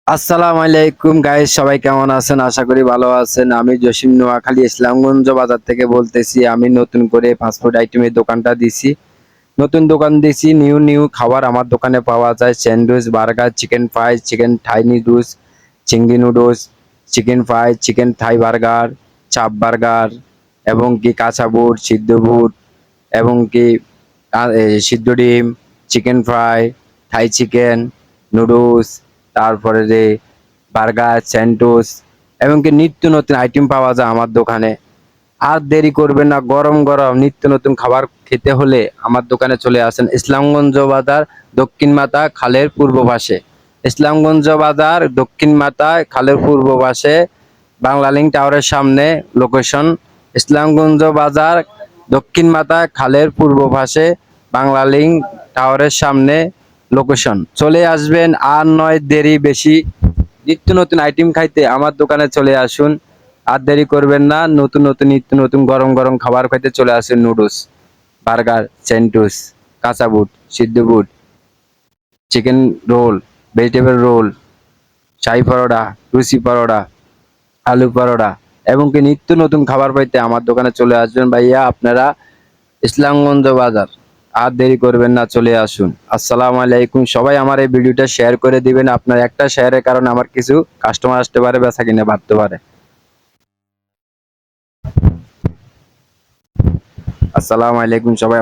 আসসালামু আলাইকুম গাইস, সবাই কেমন আছেন? আশা করি ভালো আছেন। আমি জসিম নোয়াখালী ইসলামগঞ্জ বাজার থেকে বলতেছি। আমি নতুন করে ফাস্টফুড আইটেমের দোকানটা দিছি। নতুন দোকান দিছি, নিউ নিউ খাবার আমার দোকানে পাওয়া যায়। Sandwich, burger, chicken fry, chicken Thai noodles, চিংড়ি noodles, chicken fry, chicken Thai burger, চাপ বার্গার এবং কি কাঁচা বুট, সিদ্ধ বুট এবং কি সিদ্ধ ডিম, চিকেন ফ্রাই, থাই চিকেন, নুডলস, তারপরে যে বার্গার, স্যান্ডউইচ এবং কি নিত্য নতুন আইটেম পাওয়া যায় আমার দোকানে। আর দেরি করবেন না, গরম গরম নিত্য নতুন খাবার খেতে হলে আমার দোকানে চলে আসেন। ইসলামগঞ্জ বাজার, দক্ষিণ মাতা খালের পূর্ব পাশে। ইসলামগঞ্জ বাজার, দক্ষিণ মাতা খালের পূর্ব পাশে, বাংলালিংক টাওয়ারের সামনে লোকেশন। ইসলামগঞ্জ বাজার, দক্ষিণ মাতা খালের পূর্ব পাশে, বাংলালিংক টাওয়ারের সামনে লোকেশন। চলে আসবেন, আর নয় দেরি বেশি। নিত্য নতুন আইটেম খাইতে আমার দোকানে চলে আসুন। আর দেরি করবেন না, নতুন নতুন নিত্য নতুন গরম গরম খাবার খাইতে চলে আসুন। নুডলস, বার্গার, স্যান্ডউইচ, কাঁচা বুট, সিদ্ধ বুট, চিকেন রোল, ভেজিটেবল রোল, শাহী পরোটা, লুচি পরোটা, আলু পরোটা এবং কি নিত্য নতুন খাবার পাইতে আমার দোকানে চলে আসবেন ভাইয়া আপনারা। ইসলামগঞ্জ বাজার, আর দেরি করবেন না, চলে আসুন। আসসালামু আলাইকুম। সবাই আমার এই ভিডিওটা শেয়ার করে দিবেন। আপনার একটা শেয়ারের কারণে আমার কিছু কাস্টমার আসতে পারে, বেচা কিনে বাড়তে পারে। আসসালামু আলাইকুম সবাই।